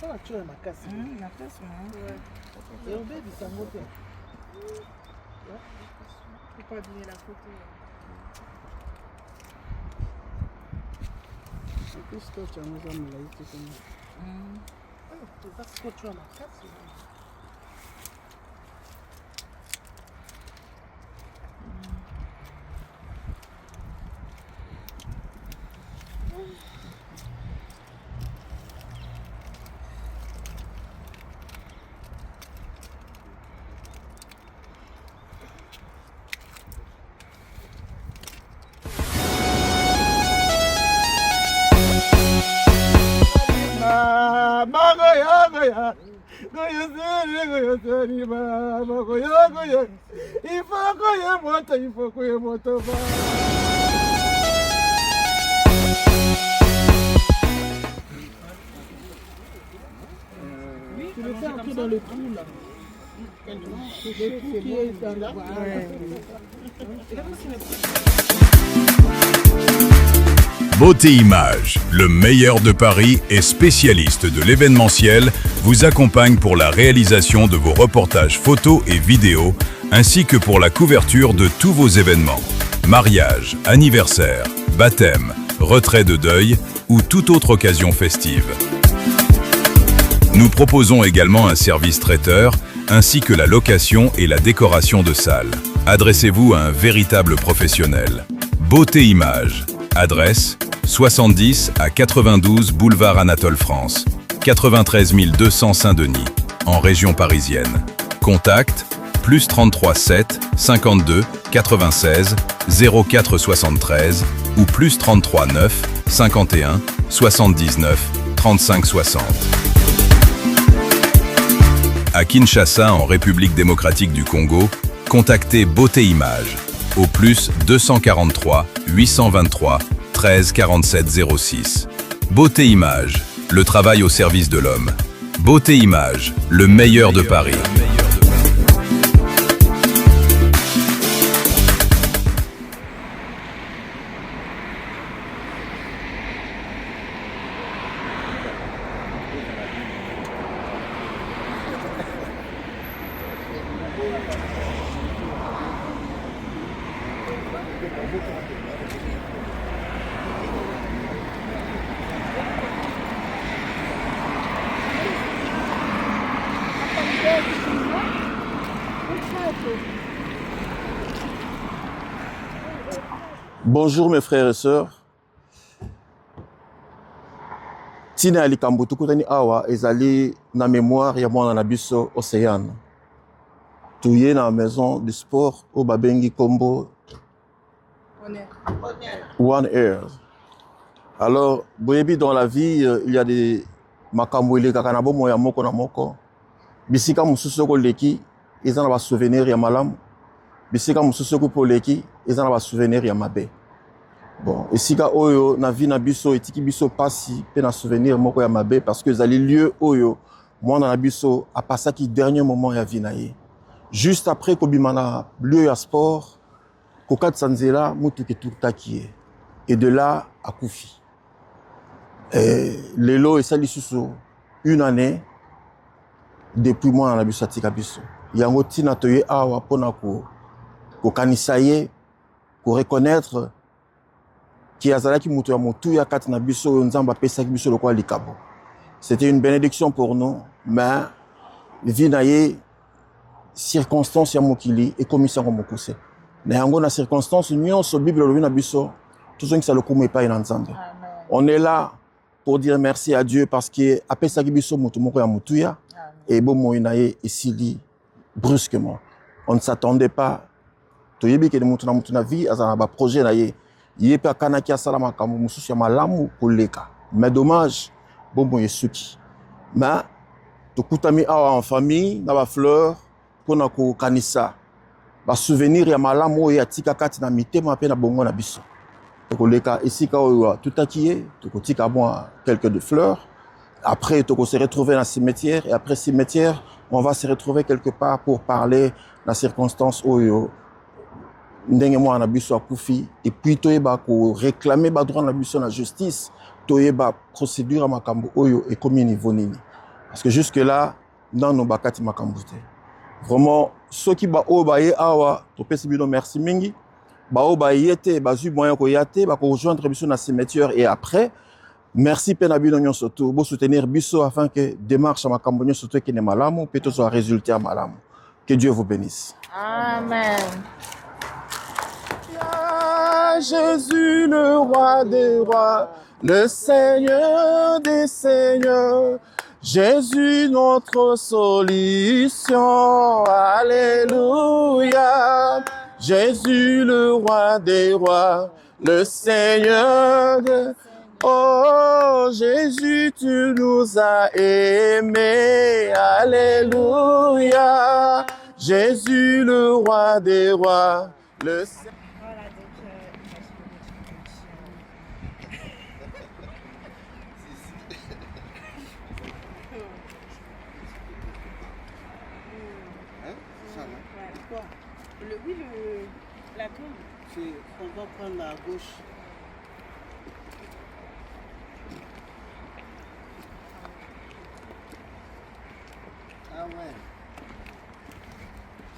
Ah, tu as ma casse. La casse, Et on dit ça monte. Faut pas abîmer la photo. Qu'est-ce que tu as mis à me laisser comme Parce que tu as ma casse. Tu le fais un peu dans le trou là. Le trou qui est dans là. Beauté Images, le meilleur de Paris et spécialiste de l'événementiel, vous accompagne pour la réalisation de vos reportages photos et vidéos, ainsi que pour la couverture de tous vos événements. Mariage, anniversaire, baptême, retrait de deuil ou toute autre occasion festive. Nous proposons également un service traiteur, ainsi que la location et la décoration de salles. Adressez-vous à un véritable professionnel. Beauté Images. Adresse 70 à 92 boulevard Anatole France, 93 200 Saint-Denis, en région parisienne. Contact +33 7 52 96 04 73 ou +33 9 51 79 35 60. À Kinshasa, en République démocratique du Congo, contactez Beauté Images au +243 823 13 47 06. Beauté Images, le travail au service de l'homme. Beauté Images, le meilleur de Paris. Bonjour mes frères et sœurs. Tina likambo tukutani awa ezali na mémoire ya mwana na biso Océane. Touye na maison du sport au babengi kombo One Air. Alors, boyebi dans la vie, il y a des makambo elekaka na bomo ya moko na moko. Bisika mususu ko leki ezana ba souvenir ya malamu. Bisika mususu ko poleki ezana ba souvenir ya mabe. Bon, esika oyo na vie na biso etiki biso pasi pe na souvenir moko ya mabe parce que zali lieu oyo mwana na biso a passé qui dernier moment ya vie na ye. Juste après kobima na lieu ya sport kokat sanzela mutu ke tutaki et de là à Koufi. Lelo esali susu une année depuis mwana na biso atika biso. Yango tina toye awa pona ko kanisa ye ko reconnaître qui azalaki mutu ya mutu ya kati na biso nzamba pesa ki biso lokwa likabo. C'était une bénédiction pour nous, mais vie na ye circonstance ya mokili et commission ko mokuse. Na yango na circonstance nyonso Bible lobi na biso tout ce qui ça le kuma epai na nzambe. On est là pour dire merci à Dieu parce que apesa ki biso mutu moko ya mutu ya et bon mo na ye esili brusquement. On ne s'attendait pas. Toyebi ke mutu na vie azana ba projet na ye. Il est kanaki asala makambo mususu ya malamu koleka. Mais dommage, bon yesuki. Mais tokutami awa en famille na ba fleur pona ko kanisa. Ba souvenir ya malamu ya tika kati na mitema pe na bongo na biso. Tokoleka esika oyo tutakiye, tokotika moi quelques de fleurs. Après toko se retrouver dans cimetière et après cimetière, on va se retrouver quelque part pour parler la circonstance oyo ndenge mwana biso akufi et puis toyeba ko réclamer ba droit na biso na justice toyeba procédure makambo oyo et comme niveau nini Parce que jusque-là, dans nos bakati makambute. Vraiment, ceux qui ba o ba ye awa, to pesi bino merci mingi. Ba o ba yete, ba zu moyen ko yate, ba ko rejoindre biso na cimetière et après, merci pena bino nyon soto, bo soutenir biso afin que démarche makambo nyon soto qui ne malamu, peut soit résultat malamu. Que Dieu vous bénisse. Amen. Jésus le roi des rois, le Seigneur des seigneurs, Jésus notre solution, alléluia. Jésus le roi des rois, le Seigneur de... Oh Jésus, tu nous as aimés, alléluia. Jésus le roi des rois, le Seigneur... Voilà, donc La tombe. On va prendre la gauche. Ah ouais.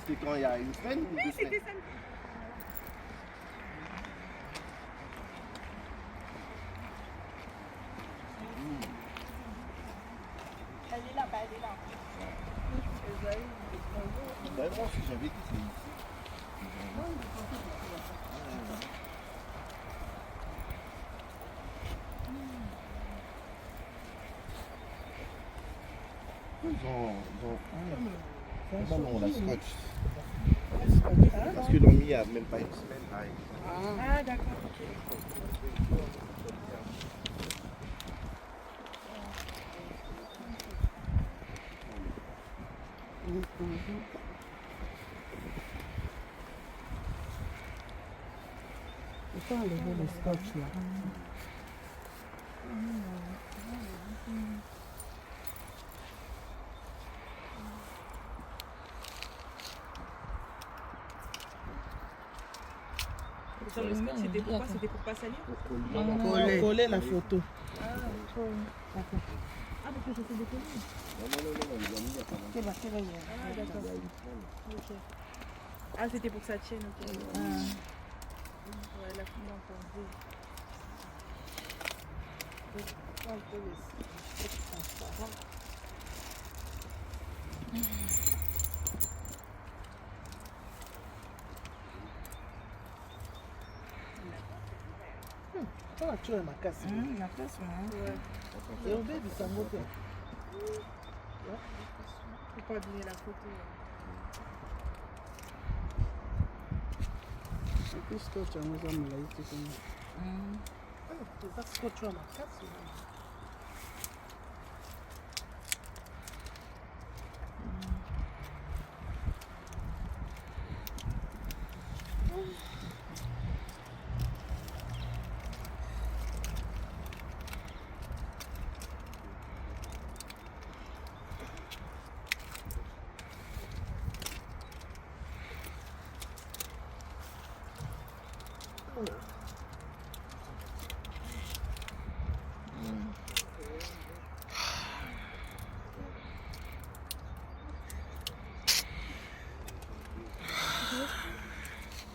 C'était quand il y a une semaine ou 2 semaines? elle est là-bas, elle est là. Vraiment, si j'avais dit, c'est ici. Comment on la scotch? Parce que l'ont mis il n'y a même pas une semaine. Ah, d'accord. Il faut enlever le scotch là. Ça, le scotch, c'était pourquoi? C'était pour pas salir? Coller la photo. Ah, parce que c'était décollé. C'est bon, Ah, d'accord. Ok. Ah, c'était pour que ça tienne, ok. Ouais, la fille entendue. Tu es ma casse. La place, ouais. Et on dit ça monte. Faut pas donner la photo. Puis scotch yango eza molai te kuna. Eza scotch wana makasi.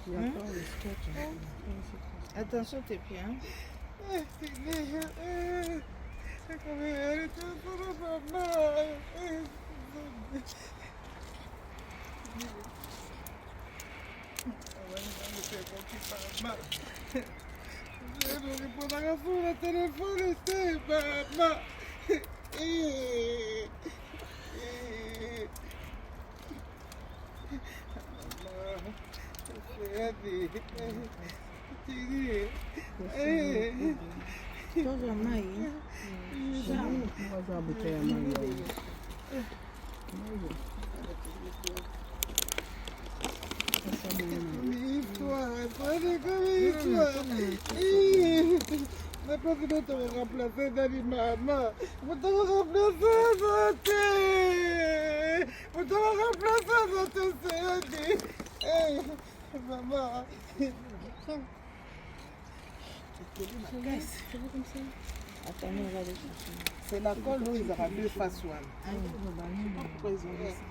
Il y a pas le scotch. Attention, t'es pris, hein. Toza mai. Waza bouteille ya mai yayo. Mais pas que te remplacer David maman. Vous te remplacer Zoté. Vous te remplacer Zoté. Maman. Attendez, on va aller chercher. C'est la colle où ils auront deux faces. Pourquoi ils ont dit ça?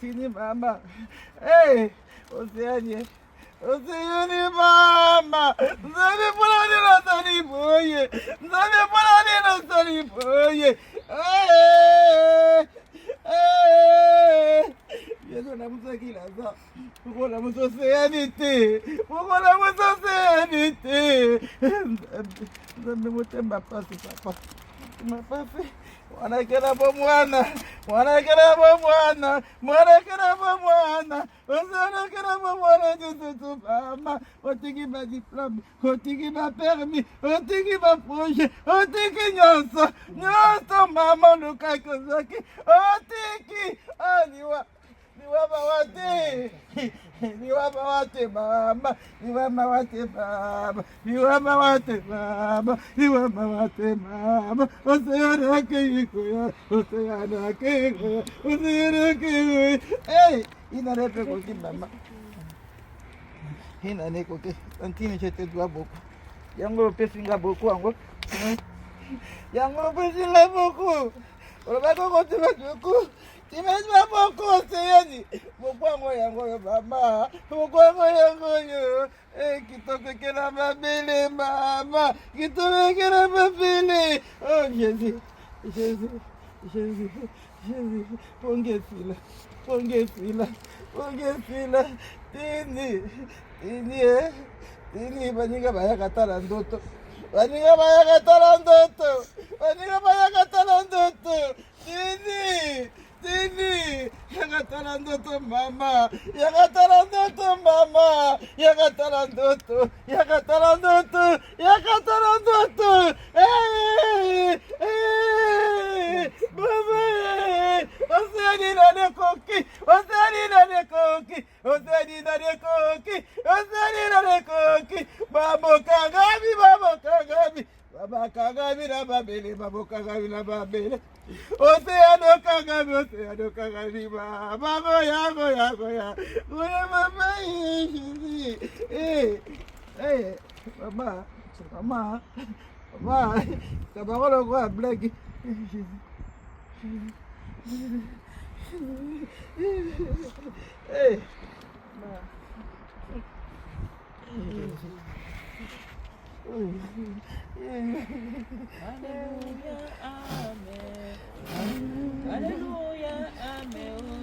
Tini mama, hey, Océanie, Océanie mama, Zani Polani na Zani boye, Zani Polani na Zani boye, Yesu na musaki la za, uko na musocianité, uko na musocianité, Zani mutemba pasi papa, mapasi. Mwanakera bo mwana, mwanakera bo mwana, mwanakera bo mwana, mwanakera bo mwana tutu mama, otiki ba diplôme, otiki ba permis, otiki ba projet, otiki nyonso, nyonso mama luka kozaki, otiki aliwa. Niwa mawate, niwa mawate mama, niwa mawate mama, niwa mawate mama, niwa mawate mama. Oseana keikoya, oseana keikoya, oseana keikoya. Hey, ina nepe koki mama, ina ne koki. Antini je te dois beaucoup. Yango pesinga beaucoup ango, yango pesinga beaucoup. Olobako kote beaucoup. Imagine beaucoup, Océanie. Pourquoi yango mama? Pourquoi yango yo? Kitoko kela mabele mama. Kitoko kela mabele. Oh Jésus, Jésus, Jésus, Jésus. Pongesila, pongesila, pongesila. Tini, tini, tini. Baninga baya katala ndoto. Baninga baya katala ndoto. Baninga baya katala ndoto. Tini. Tini, yakatala ndoto mama, yakatala ndoto mama, yakatala ndoto, yakatala ndoto, yakatala ndoto. Mama, Océanie na nekoki, Océanie na nekoki, Océanie na nekoki, Océanie na nekoki. Baboka gabi, baboka gabi, baboka gabi na babele, baboka gabi na babele. Océano Kagami, mama, goya, goya, goya, goya, mama, mama, mama, mama, ça va le quoi, blague. Hey, Alléluia, amen.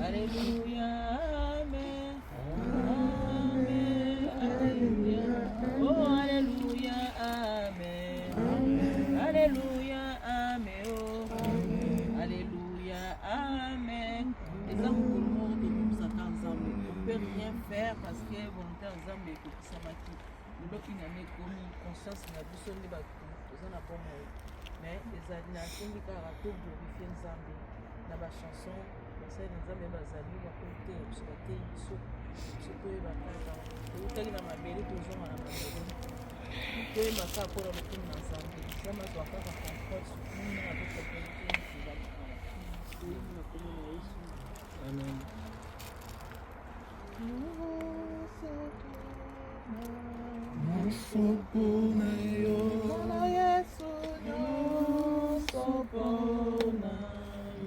Alléluia, amen. Amen, alléluia. Oh, alléluia, amen. Alléluia, amen. Oh, alléluia, amen. Les hommes pour le monde nous attendent. On ne peut rien faire parce que volonté en Zambie est que ça m'a dit. Nous avons une année comme conscience n'a pas besoin de bon mot. Mais les animations qui ont glorifié Nzambe dans la chanson, parce que Nzambe bazali wa côté obscurité iso surtout les batailles et utali na mabele toujours na mabele to e masa ko na mutum na Nzambe kama kwa comfort surtout na d'autres qualités Amen.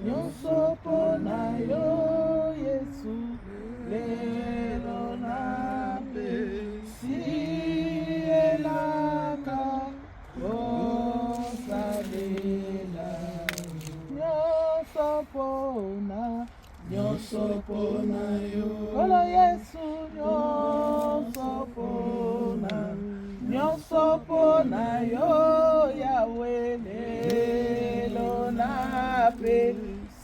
Nyosopona yo Yesu lero na pesi elaka osalela nyosopona yo Olo Yesu nyosopona na yo Yahweh lelo na pe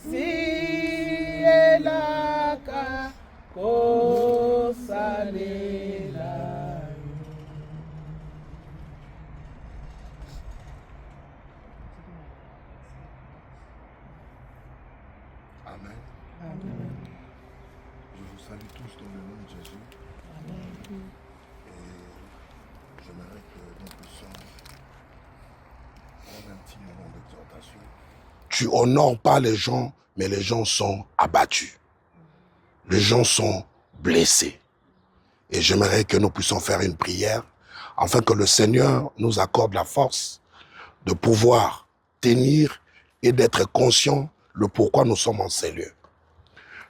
sielaka kosalela. Amen. Amen. Je vous salue tous dans le nom de Jésus. Amen. Et j'aimerais que nous puissions prendre un petit moment d'exhortation. Tu honores pas les gens, mais les gens sont abattus. Les gens sont blessés. Et j'aimerais que nous puissions faire une prière afin que le Seigneur nous accorde la force de pouvoir tenir et d'être conscient le pourquoi nous sommes en ces lieux.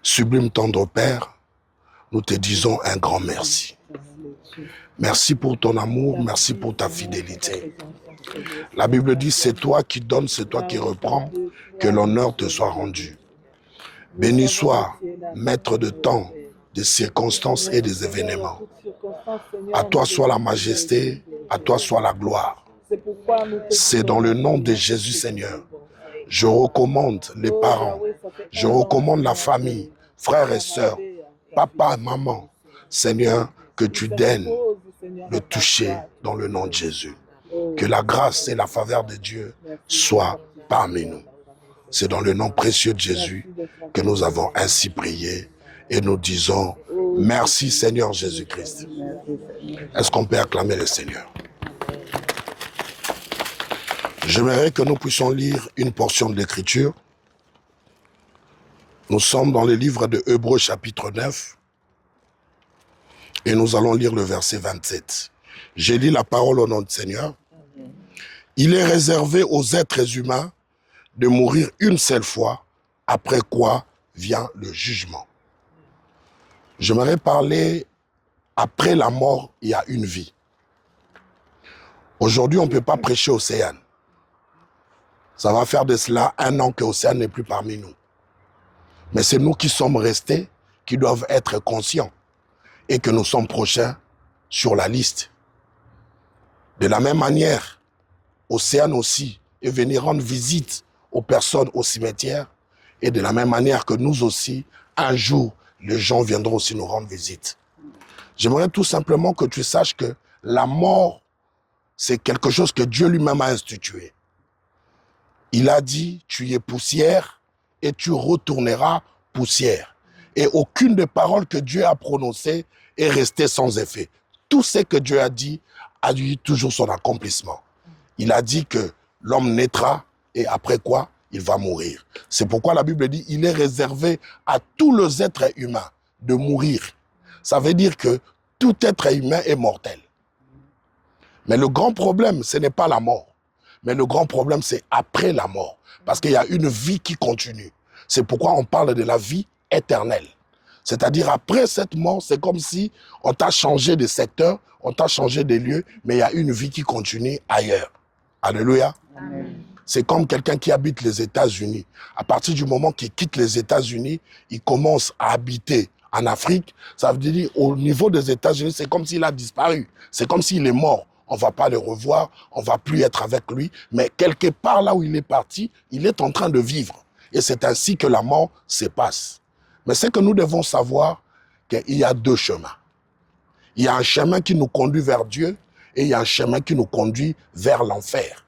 Sublime tendre Père, nous te disons un grand merci. Merci pour ton amour, merci pour ta fidélité. La Bible dit, c'est toi qui donnes, c'est toi qui reprends, que l'honneur te soit rendu. Béni sois, maître de temps, des circonstances et des événements. À toi soit la majesté, à toi soit la gloire. C'est dans le nom de Jésus Seigneur. Je recommande les parents, je recommande la famille, frères et sœurs, papa et maman. Seigneur, que tu daignes le toucher dans le nom de Jésus. Que la grâce et la faveur de Dieu soient parmi nous. C'est dans le nom précieux de Jésus que nous avons ainsi prié et nous disons merci Seigneur Jésus-Christ. Est-ce qu'on peut acclamer le Seigneur? J'aimerais que nous puissions lire une portion de l'Écriture. Nous sommes dans le livre de Hébreux chapitre 9 et nous allons lire le verset 27. J'ai lu la parole au nom du Seigneur. Il est réservé aux êtres humains de mourir une seule fois, après quoi vient le jugement. J'aimerais parler, après la mort, il y a une vie. Aujourd'hui, on ne peut pas prêcher Océane. Ça va faire de cela 1 an que Océane n'est plus parmi nous. Mais c'est nous qui sommes restés, qui doivent être conscients et que nous sommes prochains sur la liste. De la même manière, Océane aussi est venu rendre visite aux personnes au cimetière et de la même manière que nous aussi, un jour, les gens viendront aussi nous rendre visite. J'aimerais tout simplement que tu saches que la mort, c'est quelque chose que Dieu lui-même a institué. Il a dit, tu es poussière et tu retourneras poussière. Et aucune des paroles que Dieu a prononcées est restée sans effet. Tout ce que Dieu a dit eu toujours son accomplissement. Il a dit que l'homme naîtra et après quoi, il va mourir. C'est pourquoi la Bible dit, il est réservé à tous les êtres humains de mourir. Ça veut dire que tout être humain est mortel. Mais le grand problème, ce n'est pas la mort. Mais le grand problème, c'est après la mort. Parce qu'il y a une vie qui continue. C'est pourquoi on parle de la vie éternelle. C'est-à-dire, après cette mort, c'est comme si on t'a changé de secteur, on t'a changé de lieu, mais il y a une vie qui continue ailleurs. Alléluia. Amen. C'est comme quelqu'un qui habite les États-Unis. À partir du moment qu'il quitte les États-Unis, il commence à habiter en Afrique. Ça veut dire, au niveau des États-Unis, c'est comme s'il a disparu. C'est comme s'il est mort. On ne va pas le revoir, on ne va plus être avec lui. Mais quelque part là où il est parti, il est en train de vivre. Et c'est ainsi que la mort se passe. Mais c'est que nous devons savoir qu'il y a 2 chemins. Il y a un chemin qui nous conduit vers Dieu et il y a un chemin qui nous conduit vers l'enfer.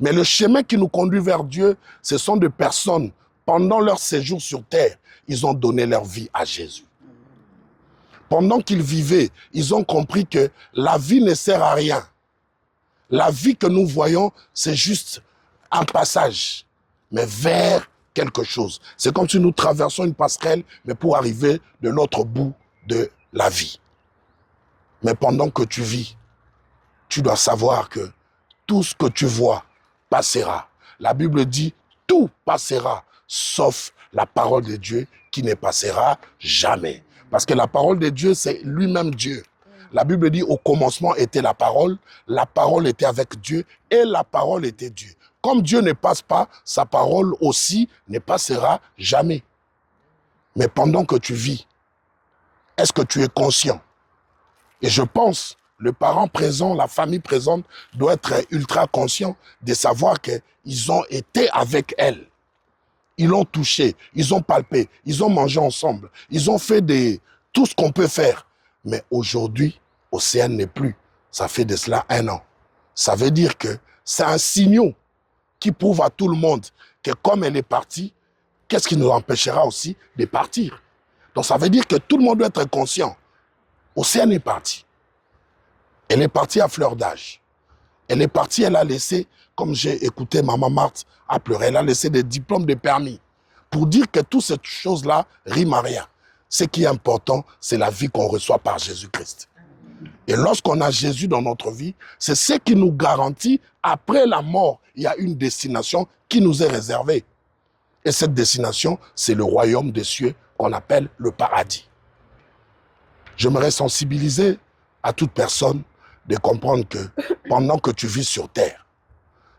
Mais le chemin qui nous conduit vers Dieu, ce sont des personnes, pendant leur séjour sur terre, ils ont donné leur vie à Jésus. Pendant qu'ils vivaient, ils ont compris que la vie ne sert à rien. La vie que nous voyons, c'est juste un passage, mais vers quelque chose. C'est comme si nous traversons une passerelle, mais pour arriver de l'autre bout de la vie. Mais pendant que tu vis, tu dois savoir que tout ce que tu vois passera. La Bible dit, tout passera, sauf la parole de Dieu qui ne passera jamais. Parce que la parole de Dieu, c'est lui-même Dieu. La Bible dit, au commencement était la parole était avec Dieu et la parole était Dieu. Comme Dieu ne passe pas, sa parole aussi ne passera jamais. Mais pendant que tu vis, est-ce que tu es conscient? Et je pense, le parent présent, la famille présente doit être ultra conscient de savoir qu'ils ont été avec elle. Ils l'ont touché, ils ont palpé, ils ont mangé ensemble, ils ont fait tout ce qu'on peut faire. Mais aujourd'hui, Océane n'est plus. Ça fait de cela 1 an. Ça veut dire que c'est un signal qui prouve à tout le monde que comme elle est partie, qu'est-ce qui nous empêchera aussi de partir? Donc ça veut dire que tout le monde doit être conscient. Océane est partie. Elle est partie à fleur d'âge. Elle est partie, elle a laissé, comme j'ai écouté Maman Marthe à pleurer, elle a laissé des diplômes de permis pour dire que toutes ces choses-là riment à rien. Ce qui est important, c'est la vie qu'on reçoit par Jésus-Christ. Et lorsqu'on a Jésus dans notre vie, c'est ce qui nous garantit, après la mort, il y a une destination qui nous est réservée. Et cette destination, c'est le royaume des cieux qu'on appelle le paradis. J'aimerais sensibiliser à toute personne de comprendre que pendant que tu vis sur terre,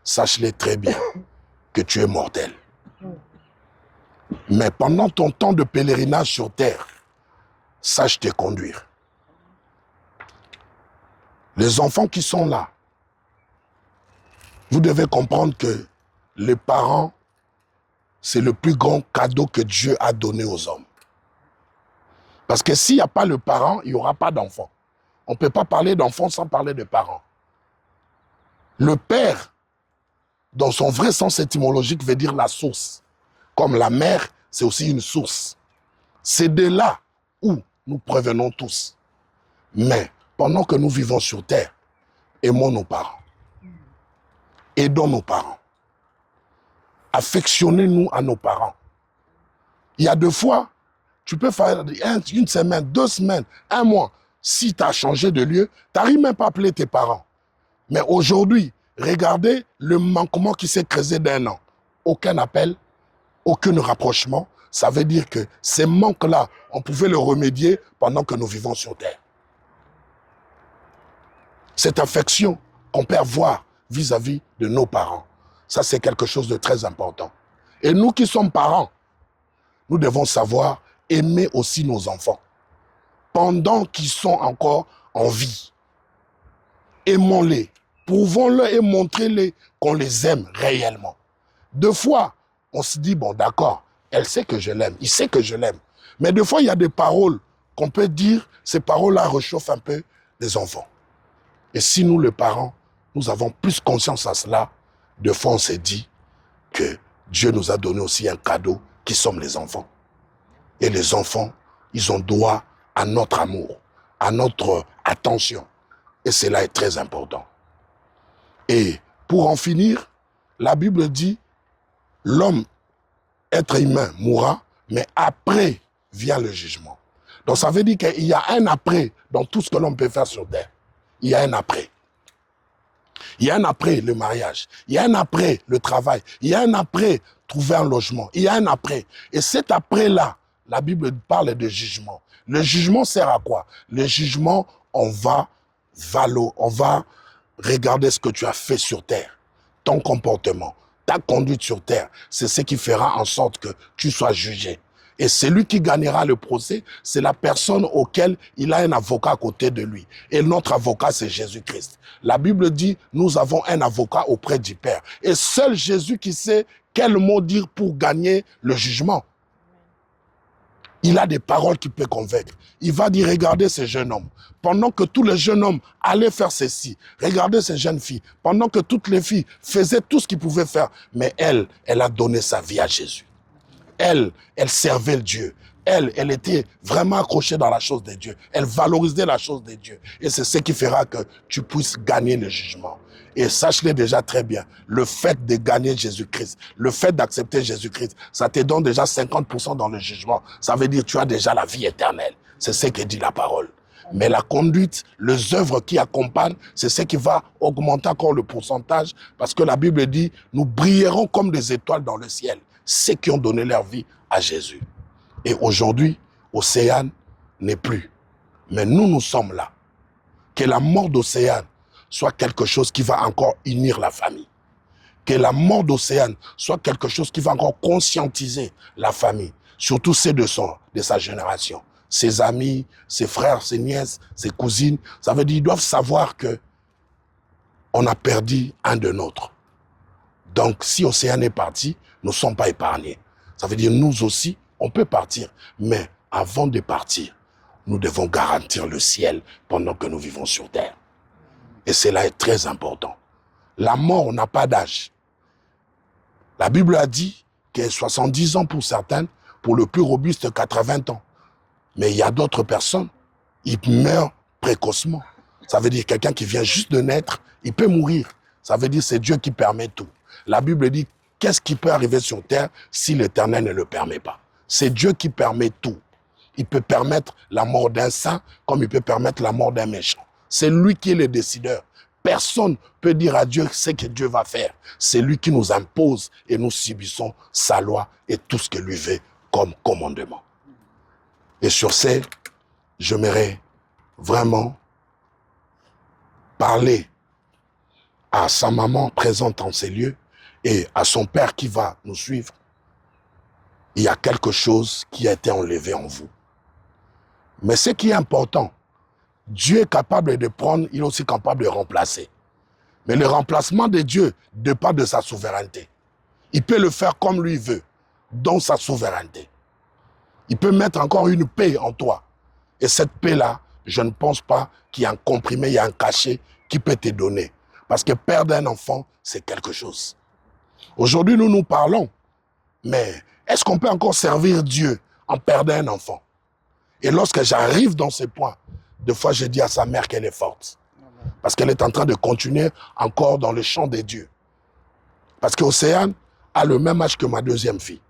sache-le très bien que tu es mortel. Mais pendant ton temps de pèlerinage sur terre, sache te conduire. Les enfants qui sont là, vous devez comprendre que les parents, c'est le plus grand cadeau que Dieu a donné aux hommes. Parce que s'il n'y a pas le parent, il n'y aura pas d'enfant. On ne peut pas parler d'enfant sans parler de parents. Le père, dans son vrai sens étymologique, veut dire la source. Comme la mère, c'est aussi une source. C'est de là où nous provenons tous. Mais pendant que nous vivons sur terre, aimons nos parents. Aidons nos parents. Affectionnez-nous à nos parents. Il y a 2 fois, tu peux faire 1 semaine, 2 semaines, 1 mois. Si tu as changé de lieu, tu n'arrives même pas à appeler tes parents. Mais aujourd'hui, regardez le manquement qui s'est créé d'1 an. Aucun appel, aucun rapprochement. Ça veut dire que ces manques-là, on pouvait les remédier pendant que nous vivons sur terre. Cette affection qu'on peut avoir vis-à-vis de nos parents, ça c'est quelque chose de très important. Et nous qui sommes parents, nous devons savoir aimer aussi nos enfants. Pendant qu'ils sont encore en vie, aimons-les, prouvons-leur et montrez-les qu'on les aime réellement. 2 fois, on se dit, bon d'accord, elle sait que je l'aime, il sait que je l'aime. Mais 2 fois, il y a des paroles qu'on peut dire, ces paroles-là réchauffent un peu les enfants. Et si nous, les parents, nous avons plus conscience à cela, 2 fois on s'est dit que Dieu nous a donné aussi un cadeau qui sommes les enfants. Et les enfants, ils ont droit à notre amour, à notre attention. Et cela est très important. Et pour en finir, la Bible dit, l'homme, être humain, mourra, mais après vient le jugement. Donc ça veut dire qu'il y a un après dans tout ce que l'homme peut faire sur terre. Il y a un après. Il y a un après le mariage. Il y a un après le travail. Il y a un après trouver un logement. Il y a un après. Et cet après-là, la Bible parle de jugement. Le jugement sert à quoi? Le jugement, on va regarder ce que tu as fait sur terre. Ton comportement, ta conduite sur terre, c'est ce qui fera en sorte que tu sois jugé. Et celui qui gagnera le procès, c'est la personne auquel il a un avocat à côté de lui. Et notre avocat, c'est Jésus-Christ. La Bible dit, nous avons un avocat auprès du Père. Et seul Jésus qui sait quel mot dire pour gagner le jugement. Il a des paroles qui peuvent convaincre. Il va dire, regardez ce jeune homme. Pendant que tous les jeunes hommes allaient faire ceci, regardez ces jeunes filles. Pendant que toutes les filles faisaient tout ce qu'ils pouvaient faire. Mais elle a donné sa vie à Jésus. Elle servait le Dieu. Elle était vraiment accrochée dans la chose de Dieu. Elle valorisait la chose de Dieu. Et c'est ce qui fera que tu puisses gagner le jugement. Et sache-le déjà très bien, le fait de gagner Jésus-Christ, le fait d'accepter Jésus-Christ, ça te donne déjà 50% dans le jugement. Ça veut dire que tu as déjà la vie éternelle. C'est ce que dit la parole. Mais la conduite, les œuvres qui accompagnent, c'est ce qui va augmenter encore le pourcentage. Parce que la Bible dit, nous brillerons comme des étoiles dans le ciel. Ceux qui ont donné leur vie à Jésus. Et aujourd'hui, Océane n'est plus. Mais nous sommes là. Que la mort d'Océane soit quelque chose qui va encore unir la famille. Que la mort d'Océane soit quelque chose qui va encore conscientiser la famille. Surtout ceux de sa génération. ses amis, ses frères, ses nièces, ses cousines. Ça veut dire qu'ils doivent savoir que on a perdu un de nôtres. Donc, si Océane est parti, nous ne sommes pas épargnés. Ça veut dire nous aussi, on peut partir. Mais avant de partir, nous devons garantir le ciel pendant que nous vivons sur terre. Et cela est très important. La mort n'a pas d'âge. La Bible a dit que 70 ans pour certaines, pour le plus robuste 80 ans. Mais il y a d'autres personnes, ils meurent précocement. Ça veut dire quelqu'un qui vient juste de naître, il peut mourir. Ça veut dire c'est Dieu qui permet tout. La Bible dit, qu'est-ce qui peut arriver sur terre si l'Éternel ne le permet pas? C'est Dieu qui permet tout. Il peut permettre la mort d'un saint comme il peut permettre la mort d'un méchant. C'est lui qui est le décideur. Personne ne peut dire à Dieu ce que Dieu va faire. C'est lui qui nous impose et nous subissons sa loi et tout ce que lui veut comme commandement. Et sur ce, j'aimerais vraiment parler à sa maman présente en ces lieux et à son père qui va nous suivre. Il y a quelque chose qui a été enlevé en vous. Mais ce qui est important, Dieu est capable de prendre, il est aussi capable de remplacer. Mais le remplacement de Dieu dépend de sa souveraineté. Il peut le faire comme lui veut, dans sa souveraineté. Il peut mettre encore une paix en toi. Et cette paix-là, je ne pense pas qu'il y a un comprimé, il y a un cachet qui peut te donner. Parce que perdre un enfant, c'est quelque chose. Aujourd'hui, nous parlons. Mais est-ce qu'on peut encore servir Dieu en perdant un enfant? Et lorsque j'arrive dans ce point, des fois je dis à sa mère qu'elle est forte. Parce qu'elle est en train de continuer encore dans le champ des dieux. Parce qu'Océane a le même âge que ma deuxième fille.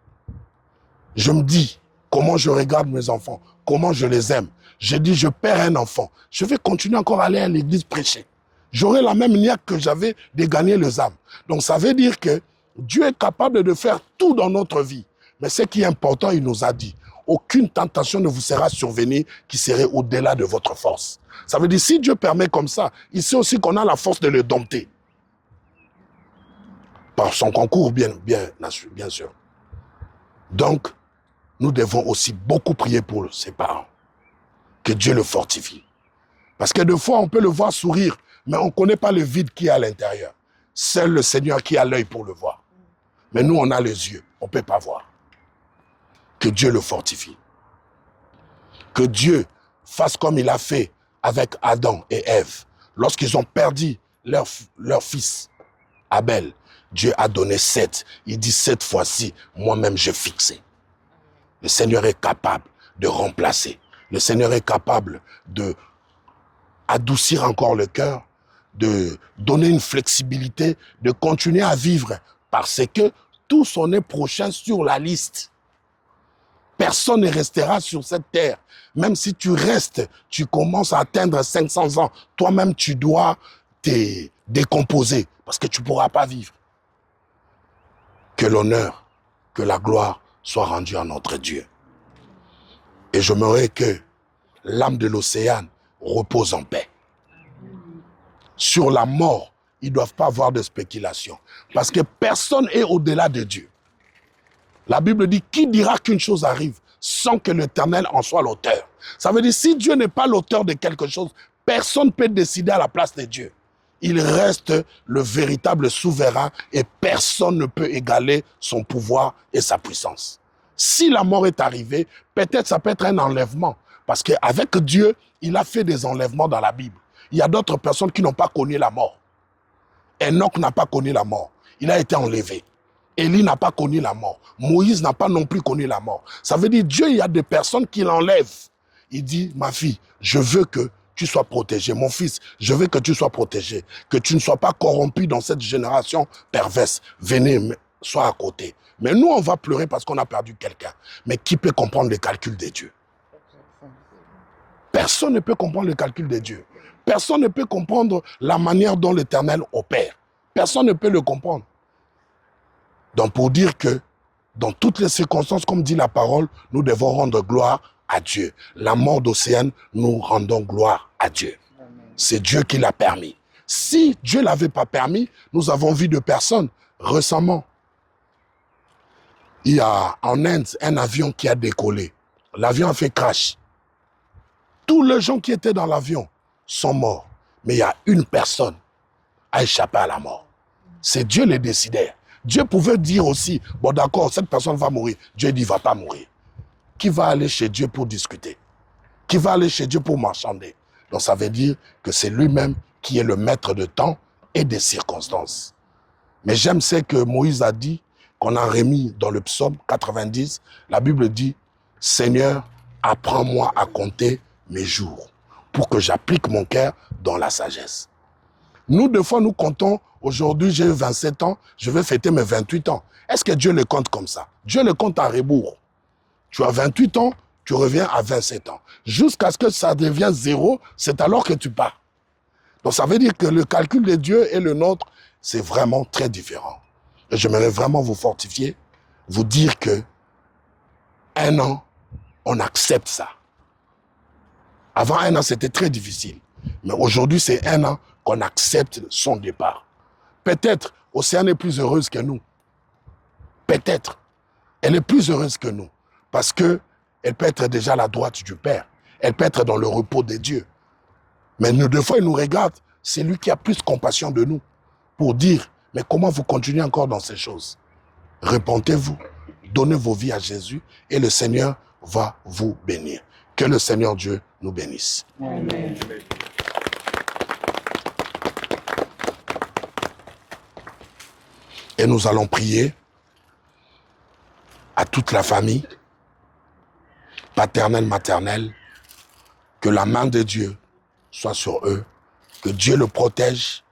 Je me dis, comment je regarde mes enfants, comment je les aime. Je dis, je perds un enfant. Je vais continuer encore à aller à l'église prêcher. J'aurai la même niaque que j'avais de gagner les âmes. Donc ça veut dire que Dieu est capable de faire tout dans notre vie. Mais ce qui est important, il nous a dit, aucune tentation ne vous sera survenue qui serait au-delà de votre force. Ça veut dire, si Dieu permet comme ça, il sait aussi qu'on a la force de le dompter. Par son concours, bien sûr. Donc, nous devons aussi beaucoup prier pour ses parents. Que Dieu le fortifie. Parce que des fois, on peut le voir sourire, mais on ne connaît pas le vide qui est à l'intérieur. Seul le Seigneur qui a l'œil pour le voir. Mais nous, on a les yeux, on ne peut pas voir. Que Dieu le fortifie. Que Dieu fasse comme il a fait avec Adam et Ève. Lorsqu'ils ont perdu leur fils, Abel, Dieu a donné 7. Il dit, cette fois-ci, moi-même, j'ai fixé. Le Seigneur est capable de remplacer. Le Seigneur est capable de adoucir encore le cœur, de donner une flexibilité, de continuer à vivre parce que tous on est prochains sur la liste. Personne ne restera sur cette terre. Même si tu restes, tu commences à atteindre 500 ans, toi-même tu dois te décomposer parce que tu ne pourras pas vivre. Que l'honneur, que la gloire soit rendue à notre Dieu. Et j'aimerais que l'âme de l'Océane repose en paix. Sur la mort, ils ne doivent pas avoir de spéculation. Parce que personne n'est au-delà de Dieu. La Bible dit, qui dira qu'une chose arrive sans que l'Éternel en soit l'auteur? Ça veut dire, si Dieu n'est pas l'auteur de quelque chose, personne ne peut décider à la place de Dieu. Il reste le véritable souverain et personne ne peut égaler son pouvoir et sa puissance. Si la mort est arrivée, peut-être ça peut être un enlèvement. Parce qu'avec Dieu, il a fait des enlèvements dans la Bible. Il y a d'autres personnes qui n'ont pas connu la mort. Enoch n'a pas connu la mort. Il a été enlevé. Élie n'a pas connu la mort. Moïse n'a pas non plus connu la mort. Ça veut dire Dieu, il y a des personnes qui l'enlèvent. Il dit, ma fille, je veux que tu sois protégé. Mon fils, je veux que tu sois protégé. Que tu ne sois pas corrompu dans cette génération perverse. Venez, sois à côté. Mais nous, on va pleurer parce qu'on a perdu quelqu'un. Mais qui peut comprendre les calculs de Dieu? Personne ne peut comprendre le calcul de Dieu. Personne ne peut comprendre la manière dont l'Éternel opère. Personne ne peut le comprendre. Donc pour dire que dans toutes les circonstances, comme dit la parole, nous devons rendre gloire à Dieu. La mort d'Océane, nous rendons gloire à Dieu. C'est Dieu qui l'a permis. Si Dieu ne l'avait pas permis, nous avons vu de personnes récemment. Il y a en Inde un avion qui a décollé. L'avion a fait crash. Tous les gens qui étaient dans l'avion sont morts. Mais il y a une personne qui a échappé à la mort. C'est Dieu le décideur. Dieu pouvait dire aussi, bon d'accord, cette personne va mourir. Dieu dit, il ne va pas mourir. Qui va aller chez Dieu pour discuter? Qui va aller chez Dieu pour marchander? Donc ça veut dire que c'est lui-même qui est le maître de temps et des circonstances. Mais j'aime ce que Moïse a dit, qu'on a remis dans le psaume 90. La Bible dit, Seigneur, apprends-moi à compter mes jours pour que j'applique mon cœur dans la sagesse. Nous, des fois, nous comptons, aujourd'hui j'ai 27 ans, je vais fêter mes 28 ans. Est-ce que Dieu le compte comme ça? Dieu le compte à rebours. Tu as 28 ans, tu reviens à 27 ans. Jusqu'à ce que ça devienne 0, c'est alors que tu pars. Donc ça veut dire que le calcul de Dieu et le nôtre, c'est vraiment très différent. Et j'aimerais vraiment vous fortifier, vous dire que 1 an, on accepte ça. Avant 1 an, c'était très difficile. Mais aujourd'hui, c'est 1 an qu'on accepte son départ. Peut-être, Océane est plus heureuse que nous. Peut-être. Elle est plus heureuse que nous. Parce qu'elle peut être déjà à la droite du Père. Elle peut être dans le repos de Dieu. Mais nous, des fois, il nous regarde. C'est lui qui a plus compassion de nous. Pour dire, mais comment vous continuez encore dans ces choses? Repentez-vous. Donnez vos vies à Jésus. Et le Seigneur va vous bénir. Que le Seigneur Dieu nous bénisse. Amen. Et nous allons prier à toute la famille, paternelle, maternelle, que la main de Dieu soit sur eux, que Dieu le protège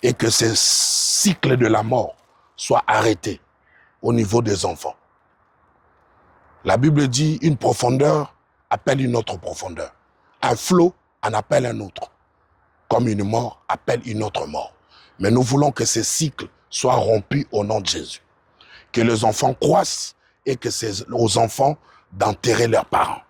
et que ces cycles de la mort soient arrêtés au niveau des enfants. La Bible dit une profondeur appelle une autre profondeur. Un flot en appelle un autre. Comme une mort appelle une autre mort. Mais nous voulons que ces cycles soient rompus au nom de Jésus. Que les enfants croissent et que c'est aux enfants d'enterrer leurs parents.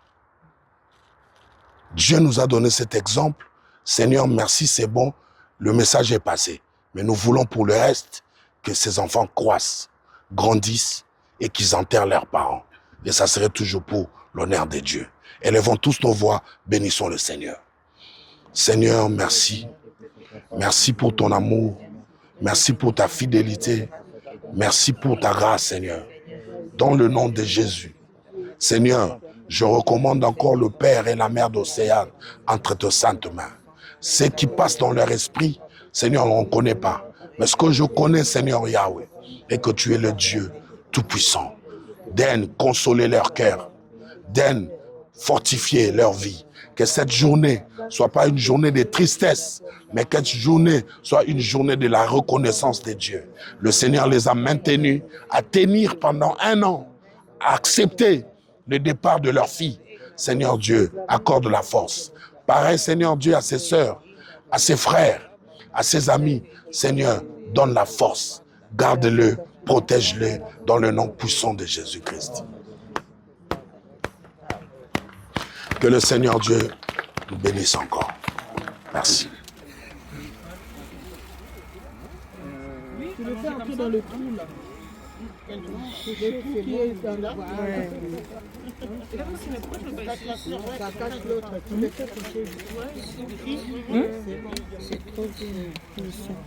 Dieu nous a donné cet exemple. Seigneur, merci, c'est bon. Le message est passé. Mais nous voulons pour le reste que ces enfants croissent, grandissent et qu'ils enterrent leurs parents. Et ça serait toujours pour l'honneur de Dieu. Élevons tous nos voix, bénissons le Seigneur. Seigneur, merci. Merci pour ton amour. Merci pour ta fidélité. Merci pour ta grâce, Seigneur. Dans le nom de Jésus. Seigneur, je recommande encore le Père et la Mère d'Océane entre tes saintes mains. Ce qui passe dans leur esprit, Seigneur, on ne connaît pas. Mais ce que je connais, Seigneur Yahweh, est que tu es le Dieu Tout-Puissant. Daigne consoler leur cœur. Daigne fortifier leur vie. Que cette journée ne soit pas une journée de tristesse, mais que cette journée soit une journée de la reconnaissance de Dieu. Le Seigneur les a maintenus à tenir pendant 1 an, à accepter le départ de leur fille. Seigneur Dieu, accorde la force. Pareil, Seigneur Dieu, à ses sœurs, à ses frères, à ses amis. Seigneur, donne la force. Garde-le, protège-le dans le nom puissant de Jésus-Christ. Que le Seigneur Dieu nous bénisse encore. Merci. Tu le fais un peu dans le trou là. Le trou qui est dans là. Ouais. Ça cache l'autre. Tu le fais toucher. C'est trop puissant.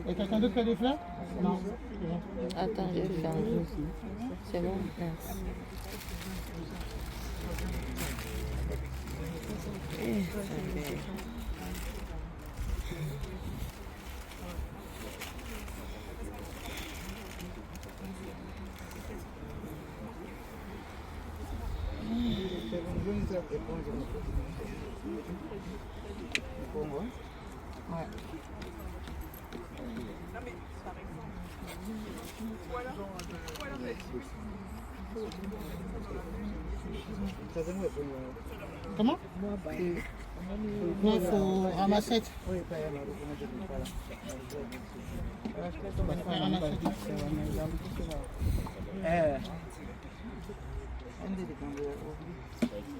Et quelqu'un d'autre qui a des fleurs? Non. Attends, je vais faire un peu. C'est bon? Merci. Ouais. Comment? Non, il faut ramasser. Oui,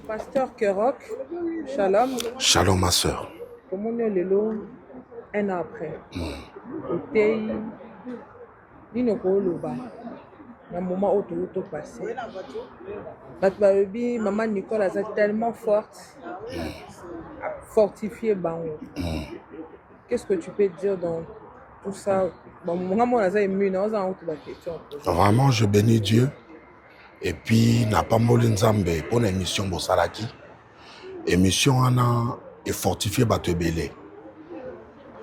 Pasteur Kerok, Shalom. Shalom, ma sœur. Comment est le long 1 an après? Otei, Nino Koloba. un moment où tout passé. Maman Nicole elle est tellement forte, fortifiée Bango. Qu'est-ce que tu peux dire dans tout ça? Vraiment, je bénis Dieu. Et puis, n'a pas molé Nzambe pour l'émission Bosalaki. Émission Anna est fortifiée Batebele.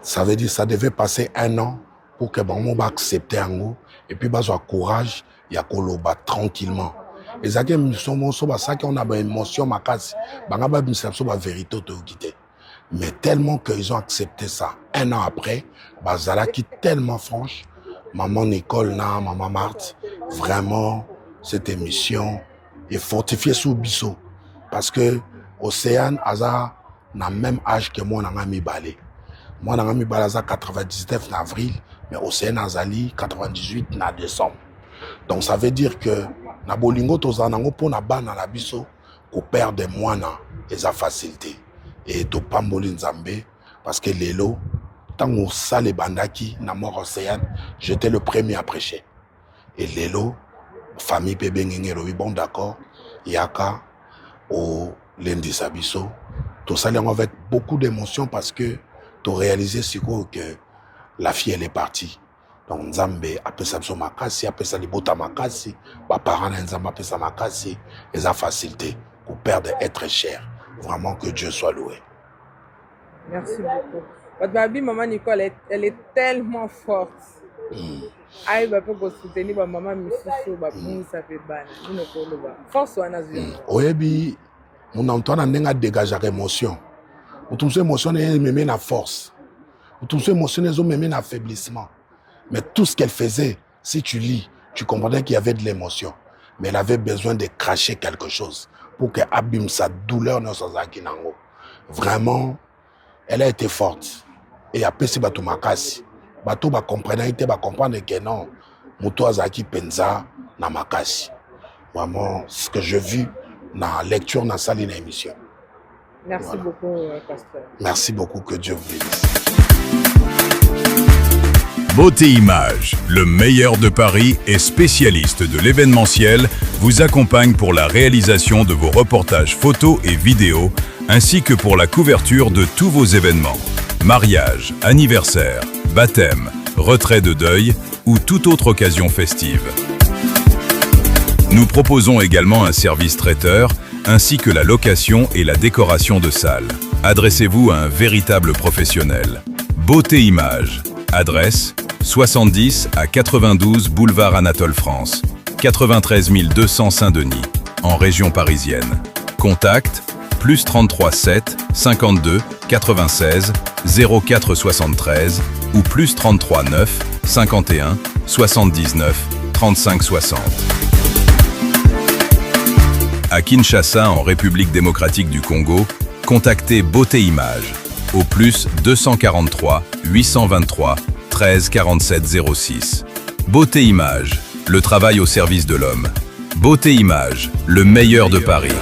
Ça veut dire que ça devait passer 1 an pour que Bango va accepter un goût. Et puis, bah, soit courage, il y a Koloba tranquillement. Et ça, on a une émotion, ma casse. Bango va une vérité autoguidée. Mais tellement qu'ils ont accepté ça. 1 an après, Bazalaki tellement franche. Maman Nicole, maman Marthe, vraiment, cette émission est fortifiée sous Bissot. Parce que Océane a le même âge que moi, on a mis balé. Moi, on a mis balé 99 en avril, mais Océane a 98 en décembre. Donc ça veut dire que na bolingo tozanango pour na ban na biso ko perdre moins et sa facilité. Et to pamboli Nzambe parce que lelo tant on sale bandaki na mort Océane, j'étais le premier à prêcher. Et lelo famille Pebe Ngengero bon d'accord, yaka au lundi sabiso, tout ça avec beaucoup d'émotion parce que tu réalisé que la fille elle est partie. Donc Nzambe appelle ça makasi, appelle ça libota makasi, ba parents Nzambe appelle ça makasi, et sa facilité pour perdre être cher. Vraiment que Dieu soit loué. Merci beaucoup. Votre baby, maman Nicole, elle est tellement forte. Aïe, bah pour soutenir ma maman Mississou, bah pour ça fait ban. Force ou anazio. Oyebi, mon Antoine n'a dégagé l'émotion. Tout ce émotion est même la force. Tout ce émotion est même l'affaiblissement. Mais tout ce qu'elle faisait, si tu lis, tu comprendrais qu'il y avait de l'émotion. Mais elle avait besoin de cracher quelque chose pour qu'elle abîme sa douleur dans son zakinango. Vraiment, elle a été forte. Et après, c'est Batou Makasi. Batou va comprendre que non, Moutou Azaki Penza na Makasi. Vraiment, ce que j'ai vu dans la lecture dans la salle de l'émission. Merci voilà. Beaucoup, pasteur. Merci beaucoup, que Dieu vous bénisse. Beauté Image, le meilleur de Paris et spécialiste de l'événementiel, vous accompagne pour la réalisation de vos reportages photos et vidéos, ainsi que pour la couverture de tous vos événements. Mariage, anniversaire, baptême, retrait de deuil ou toute autre occasion festive. Nous proposons également un service traiteur, ainsi que la location et la décoration de salles. Adressez-vous à un véritable professionnel. Beauté Image. Adresse 70 à 92 boulevard Anatole France, 93 200 Saint-Denis, en région parisienne. Contact +33 7 52 96 04 73 ou +33 9 51 79 35 60. À Kinshasa, en République démocratique du Congo, contactez Beauté Image au +243 823 13 47 06. Beauté Image, le travail au service de l'homme. Beauté Image, le meilleur de Paris.